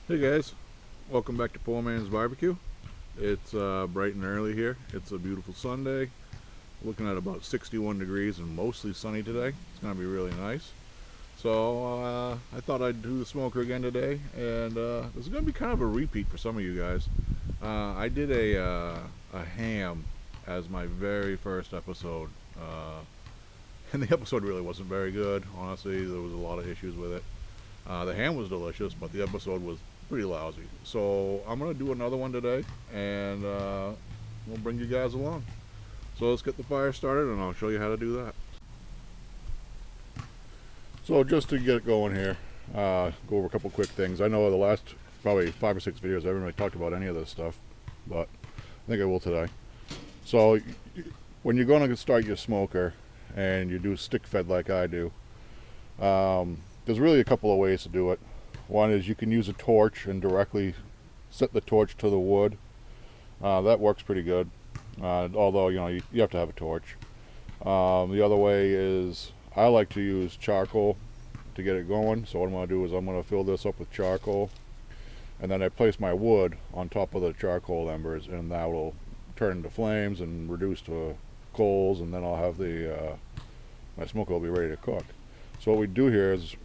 Hey guys, welcome back to Poor Man's Barbecue. It's bright and early here. It's a beautiful Sunday. Looking at about 61 degrees and mostly sunny today. It's going to be really nice. So I thought I'd do the smoker again today, and this is going to be kind of a repeat for some of you guys. I did a ham as my very first episode, and the episode really wasn't very good. Honestly, there was a lot of issues with it. The ham was delicious, but the episode was pretty lousy. So I'm gonna do another one today, and we'll bring you guys along. So let's get the fire started, and I'll show you how to do that. So just to get it going here, go over a couple quick things. I know the last probably 5 or 6 videos I haven't really talked about any of this stuff, but I think I will today. So when you're going to start your smoker and you do stick fed like I do, there's really a couple of ways to do it. One is you can use a torch and directly set the torch to the wood. That works pretty good, although you have to have a torch. The other way is I like to use charcoal to get it going. So what I'm going to do is I'm going to fill this up with charcoal, and then I place my wood on top of the charcoal embers, and that will turn into flames and reduce to coals, and then I'll have my smoker will be ready to cook. So what we do here is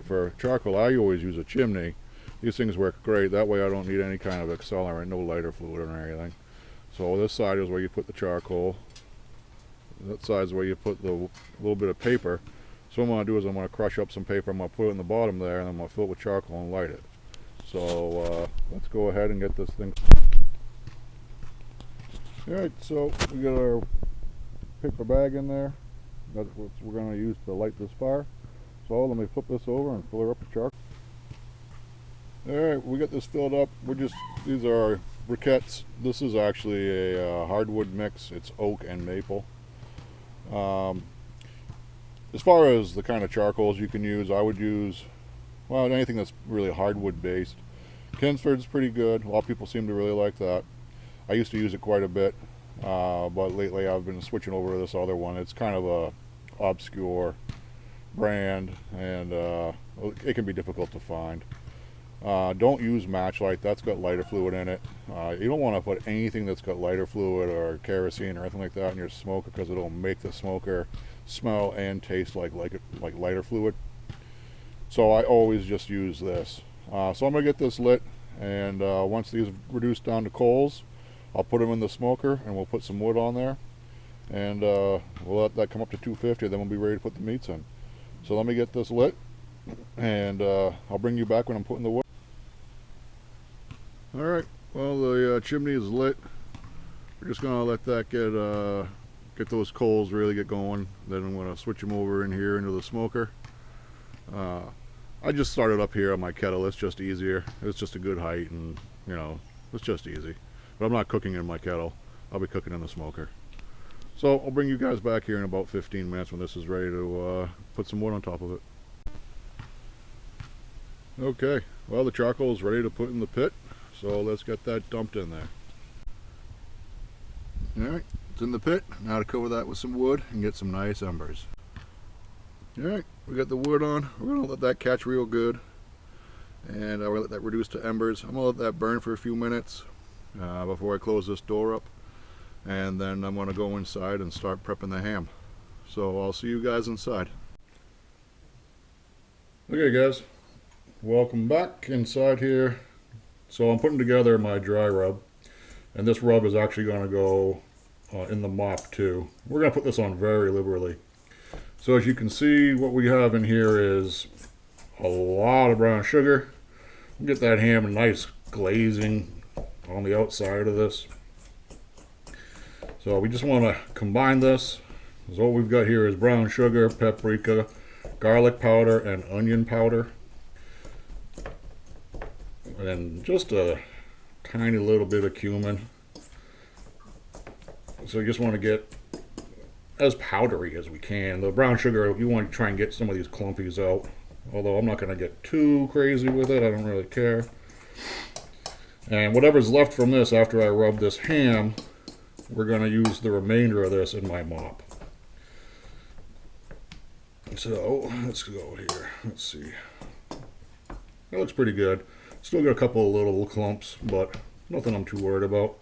for charcoal, I always use a chimney. These things work great. That way I don't need any kind of accelerant, no lighter fluid or anything. So this side is where you put the charcoal. That side is where you put the little bit of paper. So what I'm going to do is I'm going to crush up some paper. I'm going to put it in the bottom there, and I'm going to fill it with charcoal and light it. So let's go ahead and get this thing. Alright, so we got our paper bag in there. That's what we're going to use to light this fire. So let me flip this over and fill her up with charcoal. Alright, we got this filled up. These are our briquettes. This is actually a hardwood mix. It's oak and maple. As far as the kind of charcoals you can use, I would use, well, anything that's really hardwood based. Kingsford's pretty good. A lot of people seem to really like that. I used to use it quite a bit, but lately I've been switching over to this other one. It's kind of a obscure brand, and it can be difficult to find. Don't use Matchlight. That's got lighter fluid in it. You don't want to put anything that's got lighter fluid or kerosene or anything like that in your smoker, because it'll make the smoker smell and taste like lighter fluid. So I always just use this. So I'm gonna get this lit, and once these reduce down to coals, I'll put them in the smoker, and we'll put some wood on there, and we'll let that come up to 250. Then we'll be ready to put the meats in. So let me get this lit, and I'll bring you back when I'm putting the wood. Alright, well, the chimney is lit. We're just gonna let that get those coals really get going. Then I'm gonna switch them over in here into the smoker. I just started up here on my kettle. It's just easier. It's just a good height, and it's just easy. But I'm not cooking in my kettle. I'll be cooking in the smoker. So I'll bring you guys back here in about 15 minutes when this is ready to put some wood on top of it. Okay, well, the charcoal is ready to put in the pit, so let's get that dumped in there. Alright, it's in the pit. Now to cover that with some wood and get some nice embers. Alright, we got the wood on. We're going to let that catch real good, and I'll let that reduce to embers. I'm going to let that burn for a few minutes before I close this door up, and then I'm going to go inside and start prepping the ham. So I'll see you guys inside. Okay guys, welcome back inside here. So I'm putting together my dry rub, and this rub is actually going to go in the mop too. We're going to put this on very liberally. So as you can see, what we have in here is a lot of brown sugar. We'll get that ham a nice glazing on the outside of this. So we just want to combine this. So what we've got here is brown sugar, paprika, garlic powder, and onion powder. And just a tiny little bit of cumin. So you just want to get as powdery as we can. The brown sugar, you want to try and get some of these clumpies out. Although I'm not going to get too crazy with it. I don't really care. And whatever's left from this after I rub this ham, we're going to use the remainder of this in my mop. So let's go here. Let's see. That looks pretty good. Still got a couple of little clumps, but nothing I'm too worried about.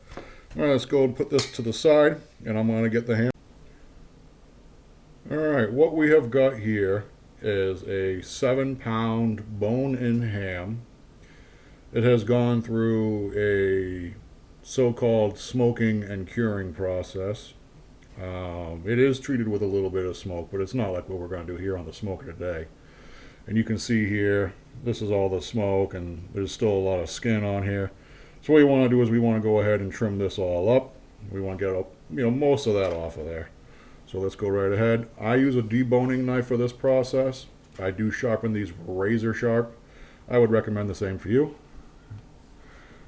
Alright, let's go and put this to the side, and I'm going to get the ham. Alright, what we have got here is a 7-pound bone-in ham. It has gone through a so-called smoking and curing process. It is treated with a little bit of smoke, but it's not like what we're going to do here on the smoker today. And you can see here, this is all the smoke, and there's still a lot of skin on here. So what we want to do is we want to go ahead and trim this all up. We want to get most of that off of there. So let's go right ahead. I use a deboning knife for this process. I do sharpen these razor sharp. I would recommend the same for you.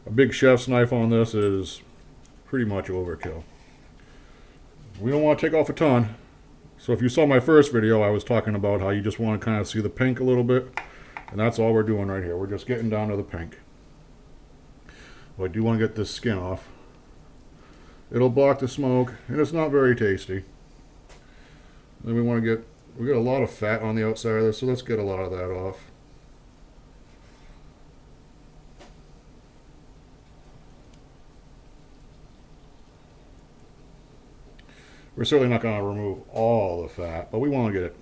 A big chef's knife on this is pretty much overkill. We don't want to take off a ton. So if you saw my first video, I was talking about how you just want to kind of see the pink a little bit. And that's all we're doing right here. We're just getting down to the pink. But I do want to get this skin off. It'll block the smoke, and it's not very tasty. Then we got a lot of fat on the outside of this, so let's get a lot of that off. We're certainly not going to remove all the fat, but we want to get it,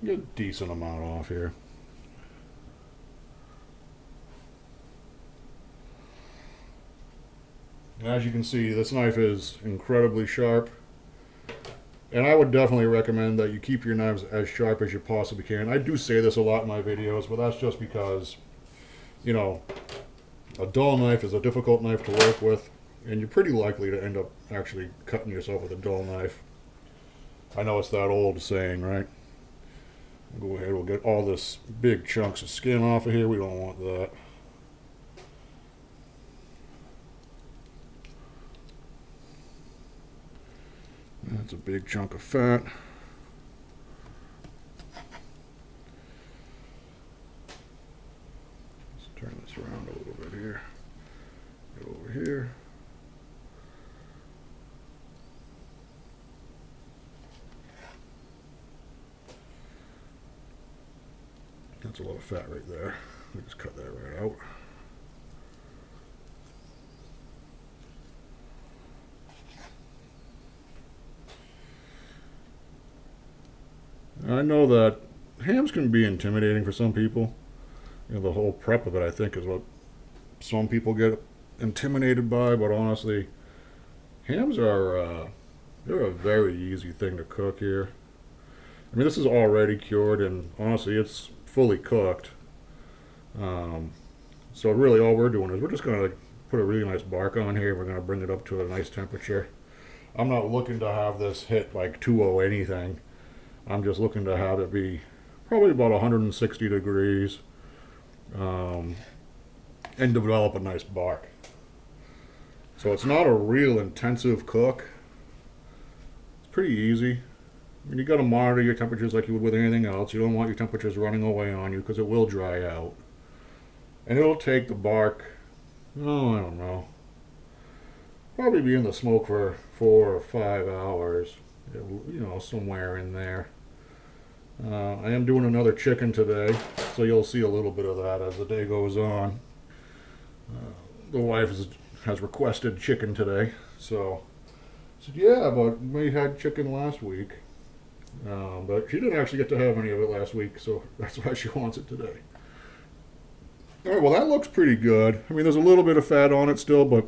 get a decent amount off here. As you can see, this knife is incredibly sharp. And I would definitely recommend that you keep your knives as sharp as you possibly can. I do say this a lot in my videos, but that's just because, a dull knife is a difficult knife to work with. And you're pretty likely to end up actually cutting yourself with a dull knife. I know it's that old saying, right? Go ahead, we'll get all this big chunks of skin off of here. We don't want that. That's a big chunk of fat. Let's turn this around a little bit here. Get over here. That's a lot of fat right there. We just cut that right out. I know that hams can be intimidating for some people. The whole prep of it, I think, is what some people get intimidated by. But honestly, hams are they're a very easy thing to cook here. I mean, this is already cured, and honestly, it's fully cooked. So really, all we're doing is we're just going to put a really nice bark on here. We're going to bring it up to a nice temperature. I'm not looking to have this hit like 200 anything. I'm just looking to have it be probably about 160 degrees and develop a nice bark. So it's not a real intensive cook. It's pretty easy. I mean, you got to monitor your temperatures like you would with anything else. You don't want your temperatures running away on you because it will dry out. And it'll take the bark, I don't know, probably be in the smoke for 4 or 5 hours, somewhere in there. I am doing another chicken today, so you'll see a little bit of that as the day goes on. The wife has requested chicken today, so I said, yeah, but we had chicken last week. But she didn't actually get to have any of it last week, so that's why she wants it today. Alright, well that looks pretty good. I mean, there's a little bit of fat on it still, but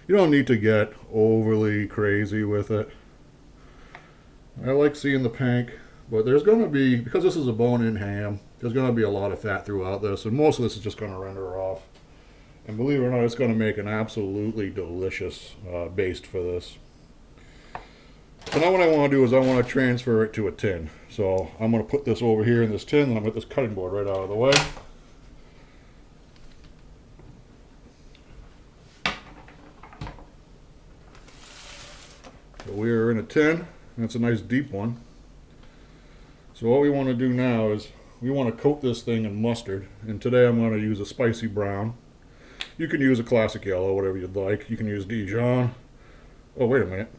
you don't need to get overly crazy with it. I like seeing the pink, but there's going to be, because this is a bone-in ham, there's going to be a lot of fat throughout this, and most of this is just going to render off. And believe it or not, it's going to make an absolutely delicious baste for this. So now what I want to do is I want to transfer it to a tin. So I'm going to put this over here in this tin, and I'm going to get this cutting board right out of the way. So we're in a tin. That's a nice deep one. So what we want to do now is we want to coat this thing in mustard. And today I'm going to use a spicy brown. You can use a classic yellow, whatever you'd like. You can use Dijon. Oh, wait a minute.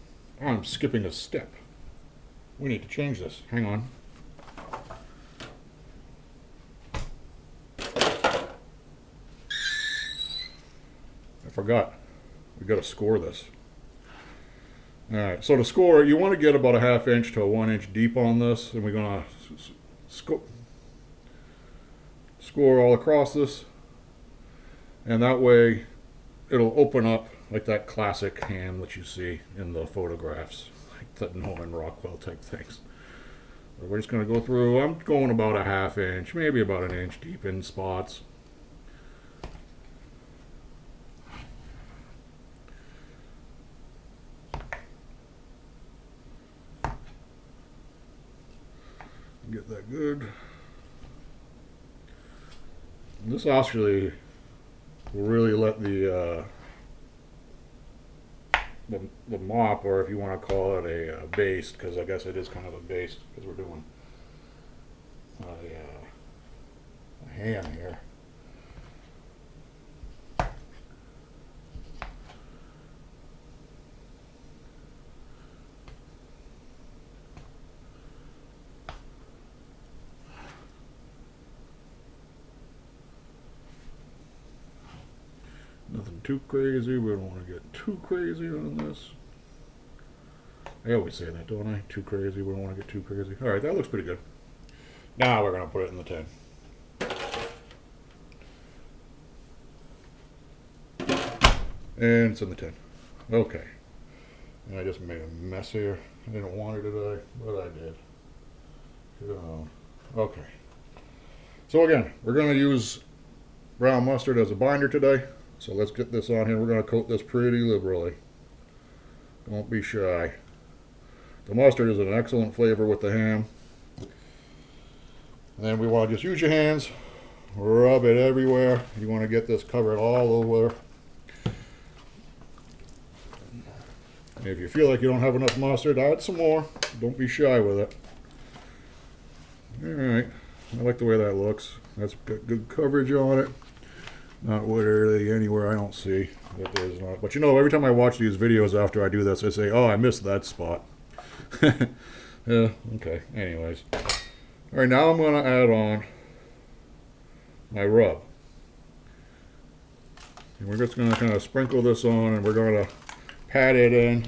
I'm skipping a step. We need to change this. Hang on. forgot. We got to score this. All right, so to score, you want to get about a 1/2 inch to a 1 inch deep on this, and we're going to score all across this, and that way it'll open up like that classic ham that you see in the photographs, like the Norman Rockwell type things. So we're just going to go through. I'm going about a 1/2 inch, maybe about 1 inch deep in spots. Get that good. And this actually will really let the mop, or if you want to call it a baste, because I guess it is kind of a baste, because we're doing a ham here. Nothing too crazy. We don't want to get too crazy on this. I always say that, don't I? Too crazy. We don't want to get too crazy. All right, that looks pretty good. Now we're going to put it in the tin. And it's in the tin. Okay. And I just made a mess here. I didn't want it today, but I did. Okay. So again, we're going to use brown mustard as a binder today. So let's get this on here. We're going to coat this pretty liberally. Don't be shy. The mustard is an excellent flavor with the ham. And we want to just use your hands, rub it everywhere. You want to get this covered all over. And if you feel like you don't have enough mustard, add some more. Don't be shy with it. Alright, I like the way that looks. That's got good coverage on it. Not really anywhere I don't see that there's not. But you know, every time I watch these videos after I do this, I say, oh, I missed that spot. Yeah, okay, anyways. Alright, now I'm going to add on my rub. And we're just going to kind of sprinkle this on, and we're going to pat it in.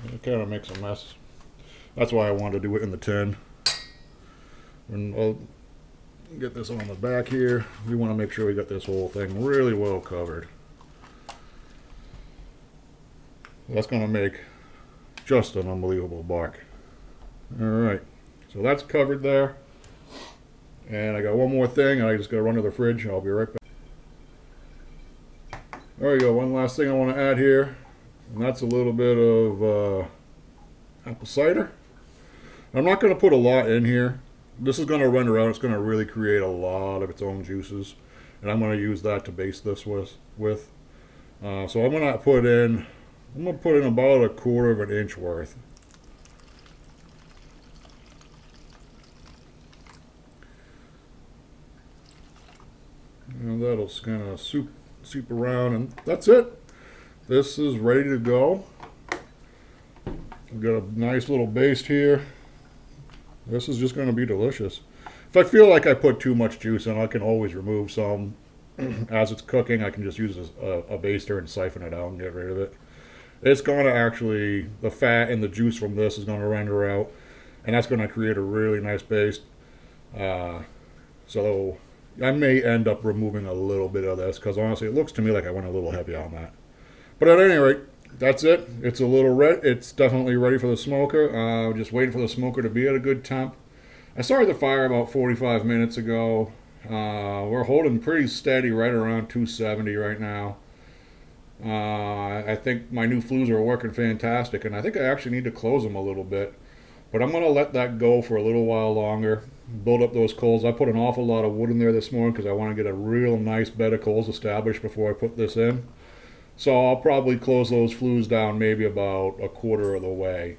It kind of makes a mess. That's why I wanted to do it in the tin. And I'll get this on the back here. We want to make sure we got this whole thing really well covered. That's going to make just an unbelievable bark. Alright, so that's covered there. And I got one more thing, and I just got to run to the fridge. I'll be right back. There we go, one last thing I want to add here. And that's a little bit of apple cider. I'm not going to put a lot in here. This is going to render out. It's going to really create a lot of its own juices. And I'm going to use that to baste this with. So I'm going to put in about 1/4 of an inch worth. And that'll kind of soup around, and that's it. This is ready to go. We've got a nice little baste here. This is just going to be delicious. If I feel like I put too much juice in, I can always remove some. As it's cooking, I can just use a baster and siphon it out and get rid of it. It's going to actually, the fat and the juice from this is going to render out, and that's going to create a really nice baste. So I may end up removing a little bit of this, because honestly it looks to me like I went a little heavy on that. But at any rate, that's it. It's a little red. It's definitely ready for the smoker. Just waiting for the smoker to be at a good temp. I started the fire about 45 minutes ago. We're holding pretty steady right around 270 right now. I think my new flues are working fantastic, and I think I actually need to close them a little bit. But I'm going to let that go for a little while longer, build up those coals. I put an awful lot of wood in there this morning because I want to get a real nice bed of coals established before I put this in. So I'll probably close those flues down maybe about 1/4 of the way.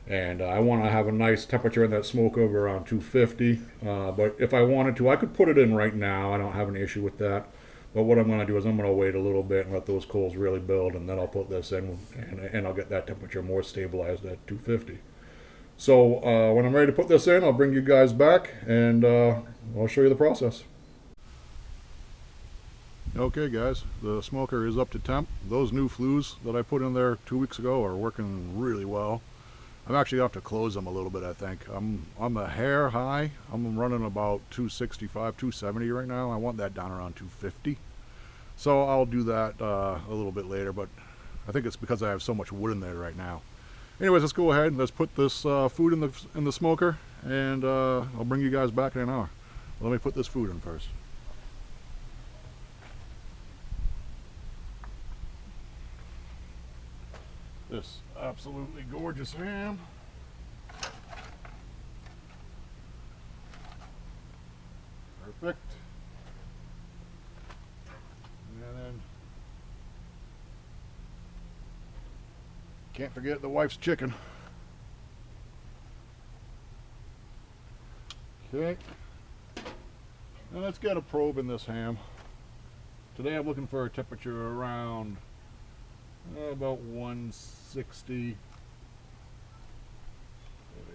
And I want to have a nice temperature in that smoke over around 250. But if I wanted to, I could put it in right now. I don't have an issue with that. But what I'm going to do is I'm going to wait a little bit and let those coals really build, and then I'll put this in, and I'll get that temperature more stabilized at 250. So when I'm ready to put this in, I'll bring you guys back and I'll show you the process. Okay guys, the smoker is up to temp. Those new flues that I put in there 2 weeks ago are working really well. I'm actually going to have to close them a little bit, I think. I'm a hair high. I'm running about 265, 270 right now. I want that down around 250. So I'll do that a little bit later, but I think it's because I have so much wood in there right now. Anyways, let's go ahead and let's put this food in the smoker, and I'll bring you guys back in an hour. Let me put this food in first. This absolutely gorgeous ham. Perfect. And then can't forget the wife's chicken. Okay. Now let's get a probe in this ham. Today I'm looking for a temperature around about 160.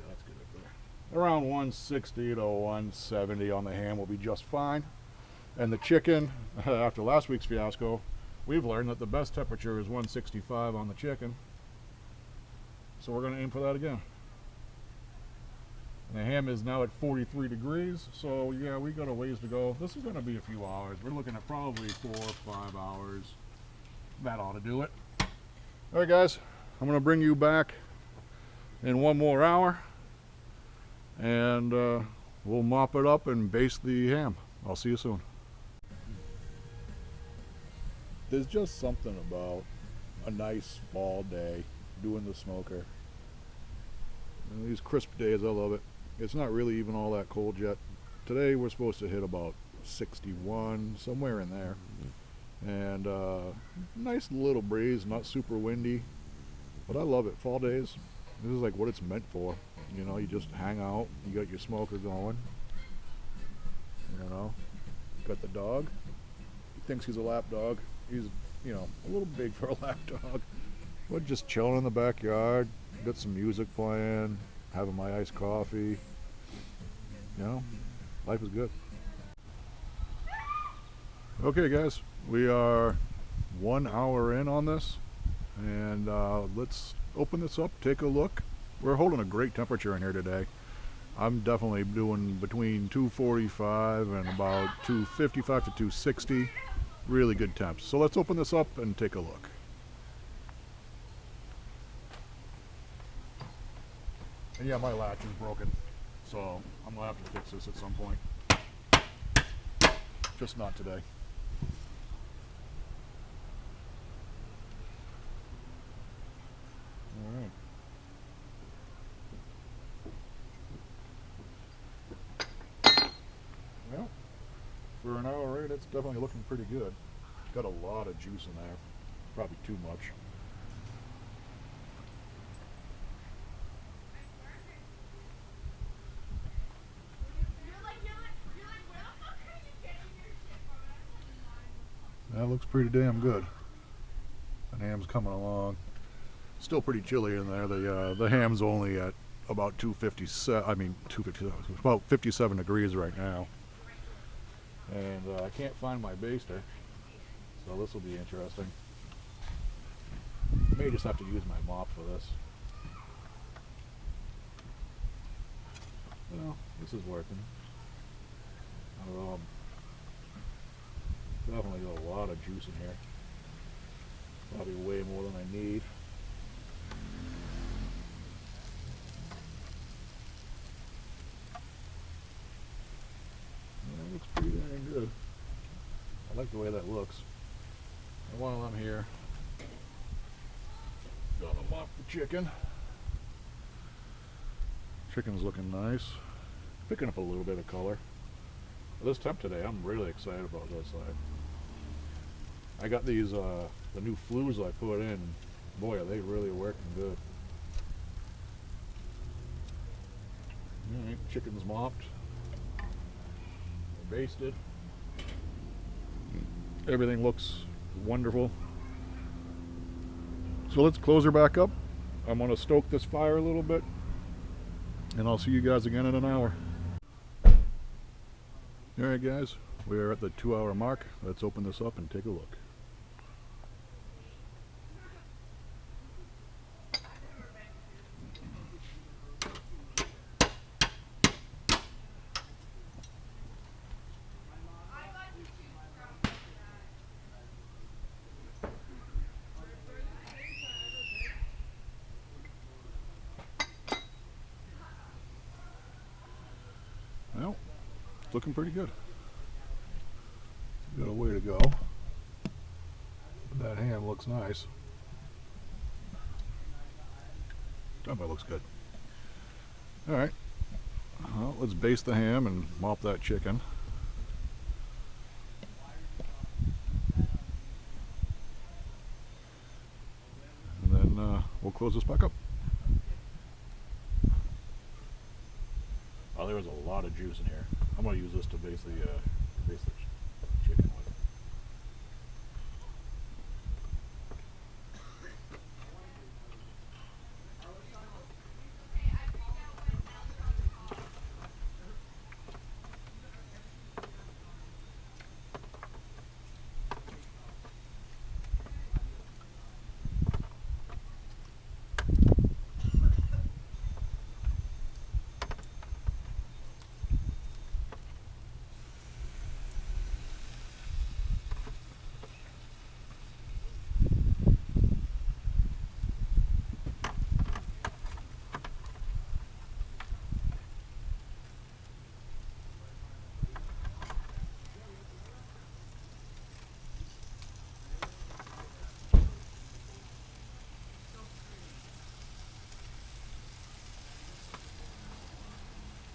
Let's get it there. Around 160 to 170 on the ham will be just fine. And the chicken, after last week's fiasco, we've learned that the best temperature is 165 on the chicken. So we're going to aim for that again. And the ham is now at 43 degrees, so yeah, we got a ways to go. This is going to be a few hours. We're looking at probably 4 or 5 hours. That ought to do it. All right, guys, I'm going to bring you back in 1 more hour, and we'll mop it up and baste the ham. I'll see you soon. There's just something about a nice fall day doing the smoker. And these crisp days, I love it. It's not really even all that cold yet. Today we're supposed to hit about 61, somewhere in there. And nice little breeze, not super windy, but I love it. Fall days, this is like what it's meant for. You know, you just hang out, you got your smoker going, you know, got the dog. He thinks he's a lap dog. He's, you know, a little big for a lap dog. We're just chilling in the backyard, got some music playing, having my iced coffee. You know, life is good. Okay guys, we are 1 hour in on this, and let's open this up, take a look. We're holding a great temperature in here today. I'm definitely doing between 245 and about 255 to 260. Really good temps. So let's open this up and take a look. And yeah, my latch is broken, so I'm gonna have to fix this at some point. Just not today. Alright. Well, for an hour, right, it's definitely looking pretty good. Got a lot of juice in there. Probably too much. That looks pretty damn good. The ham's coming along. Still pretty chilly in there. The ham's only at about 257. I mean 257. About 57 degrees right now. And I can't find my baster, so this will be interesting. May just have to use my mop for this. Well, this is working. Definitely got a lot of juice in here. Probably way more than I need. That looks pretty dang good. I like the way that looks. And while I'm here, gonna mop the chicken. Chicken's looking nice. Picking up a little bit of color. This temp today, I'm really excited about this. I got these the new flues I put in. Boy, are they really working good. Alright, chicken's mopped, basted. Everything looks wonderful. So let's close her back up. I'm going to stoke this fire a little bit. and I'll see you guys again in an hour. Alright guys, we are at the 2-hour mark. Let's open this up and take a look. Well, it's looking pretty good. Got a way to go. But that ham looks nice. That looks good. Alright. Well, let's baste the ham and mop that chicken. And then we'll close this back up. Oh, there was a lot of juice in here. I'm going to use this to baste the chicken with.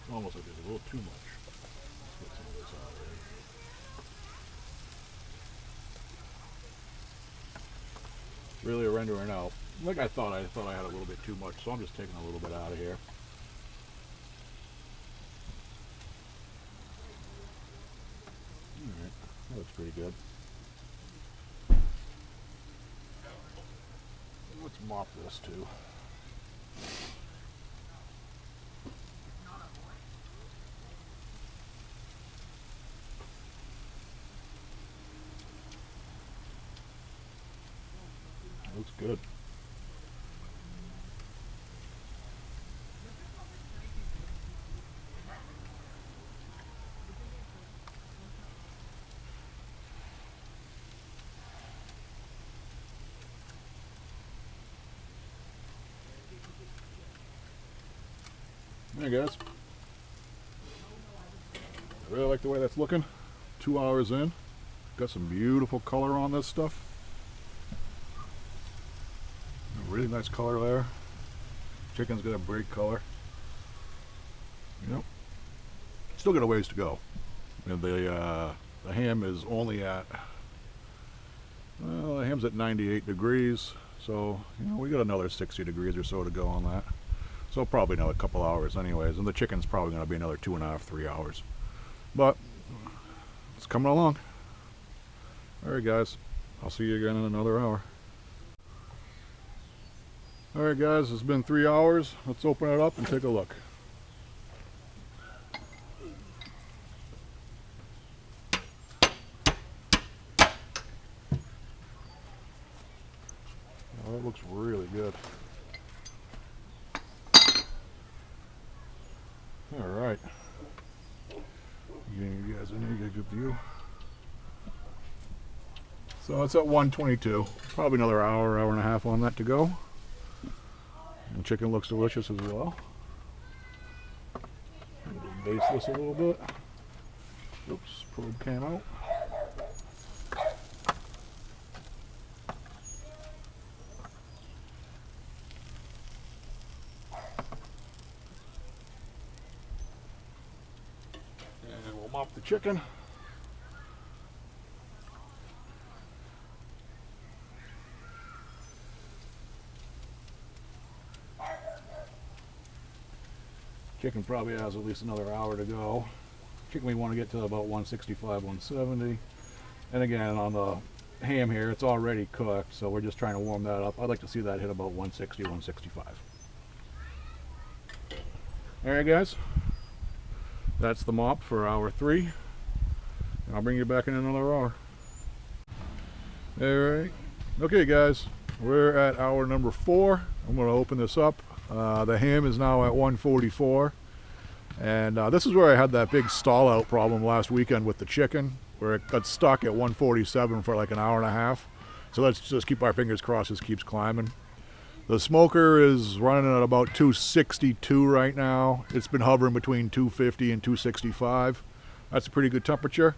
Almost like there's a little too much. Let's get some of this out of here. Really rendering out. Like I thought I had a little bit too much, so I'm just taking a little bit out of here. Alright, that looks pretty good. Let's mop this too. Looks good. There, guys. I really like the way that's looking. 2 hours in. Got some beautiful color on this stuff. Really nice color there. Chicken's got a great color. Yep. Still got a ways to go. And the ham is only at, well, the ham's at 98 degrees. So, you know, we got another 60 degrees or so to go on that. So probably another couple hours anyways. And the chicken's probably going to be another 2.5, 3 hours. But it's coming along. Alright guys, I'll see you again in another hour. Alright guys, it's been 3 hours. Let's open it up and take a look. Oh, that looks really good. Alright. You guys in here, get a good view. So it's at 122. Probably another hour, hour and a half on that to go. And chicken looks delicious as well. Just baste this a little bit. Oops, probe came out. And we'll mop the chicken. Chicken probably has at least another hour to go. Chicken we want to get to about 165, 170. And again, on the ham here, it's already cooked, so we're just trying to warm that up. I'd like to see that hit about 160, 165. Alright guys, that's the mop for hour 3. And I'll bring you back in another hour. Alright, okay guys, we're at hour number 4. I'm going to open this up. The ham is now at 144. And this is where I had that big stall out problem last weekend with the chicken, where it got stuck at 147 for like an hour and a half. So let's just keep our fingers crossed this keeps climbing. The smoker is running at about 262 right now. It's been hovering between 250 and 265. That's a pretty good temperature.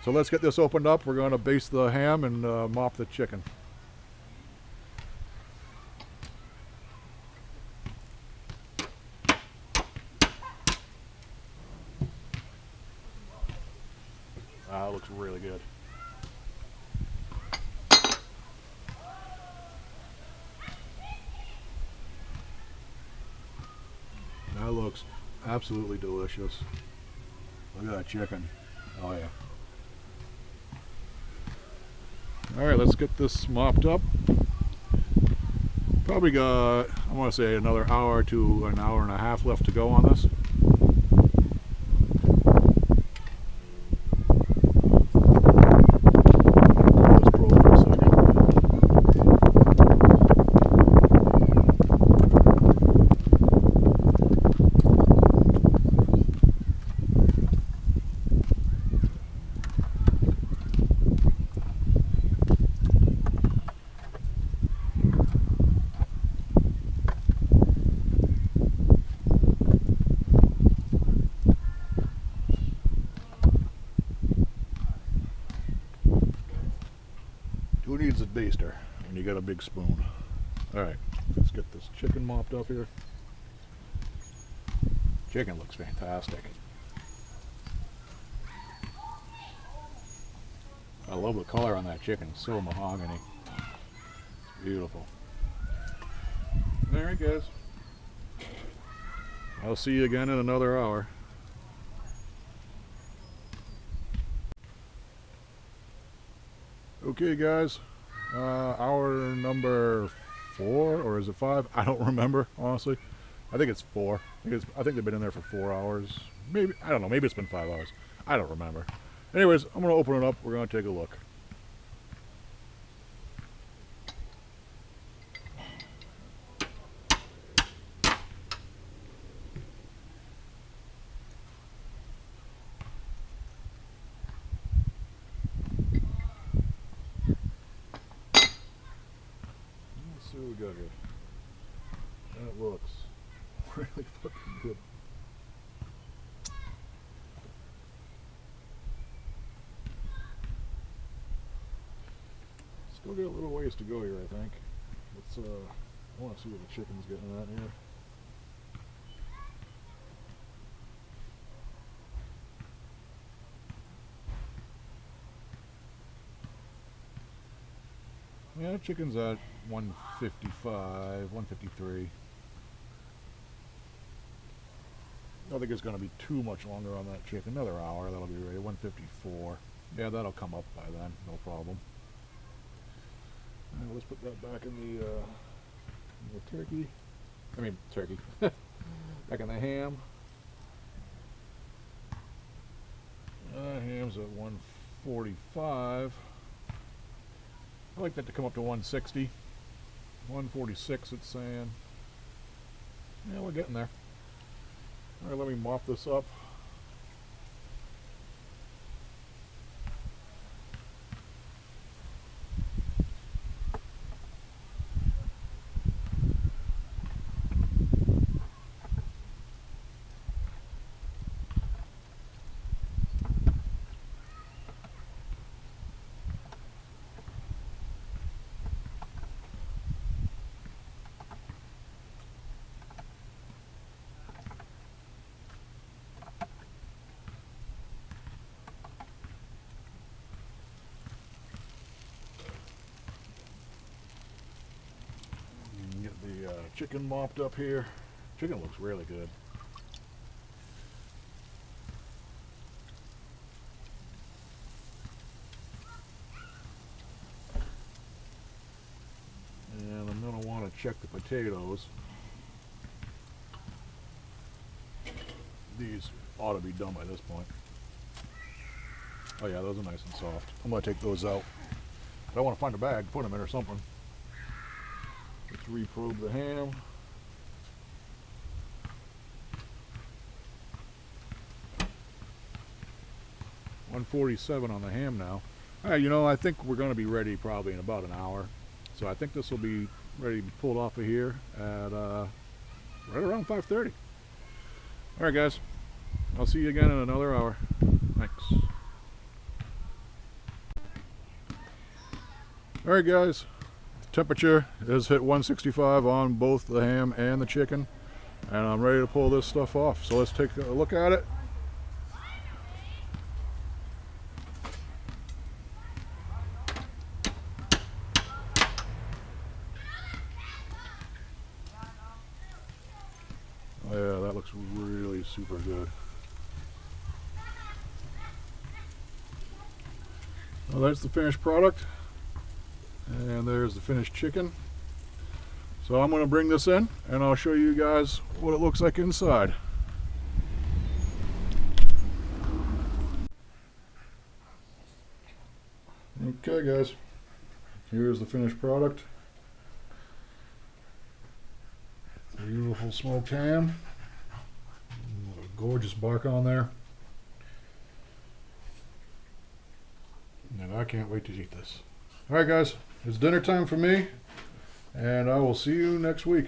So let's get this opened up. We're going to baste the ham and mop the chicken. That looks really good. That looks absolutely delicious. Look at that chicken. Oh yeah. Alright, let's get this mopped up. Probably got, I want to say, another hour to an hour and a half left to go on this. Who needs a baster when you got a big spoon? Alright, let's get this chicken mopped up here. Chicken looks fantastic. I love the color on that chicken. It's so mahogany. It's beautiful. Alright guys. I'll see you again in another hour. Okay guys, hour number 4, or is it 5? I don't remember, honestly. I think it's 4. I think they've been in there for 4 hours. Maybe, I don't know, maybe it's been 5 hours. I don't remember. Anyways, I'm going to open it up. We're going to take a look. Let's see what we got here. That looks really fucking good. Still got a little ways to go here, I think. Let's, I want to see what the chicken's getting at here. Yeah, chicken's at 155, 153. I don't think it's going to be too much longer on that chicken. Another hour, that'll be ready. 154. Yeah, that'll come up by then, no problem. Right, let's put that back in the turkey. I mean, turkey. Back in the ham. Ham's at 145. I like that to come up to 160. 146 it's saying. Yeah, we're getting there. Alright, let me mop this up. Chicken mopped up here. Chicken looks really good. And I'm going to want to check the potatoes. these ought to be done by this point. Oh yeah, those are nice and soft. I'm gonna take those out. But I want to find a bag, put them in or something. Let's reprobe the ham. $147 on the ham now. Alright, you know, I think we're going to be ready probably in about an hour. So I think this will be ready to be pulled off of here at right around 5:30. Alright guys, I'll see you again in another hour. Thanks. Alright guys, temperature has hit 165 on both the ham and the chicken, and I'm ready to pull this stuff off. So let's take a look at it. Oh yeah, that looks really super good. Well, that's the finished product, and there's the finished chicken. So I'm going to bring this in and I'll show you guys what it looks like inside. Okay guys, here's the finished product. Beautiful smoked ham. Gorgeous bark on there. And I can't wait to eat this. Alright guys, it's dinner time for me, and I will see you next week.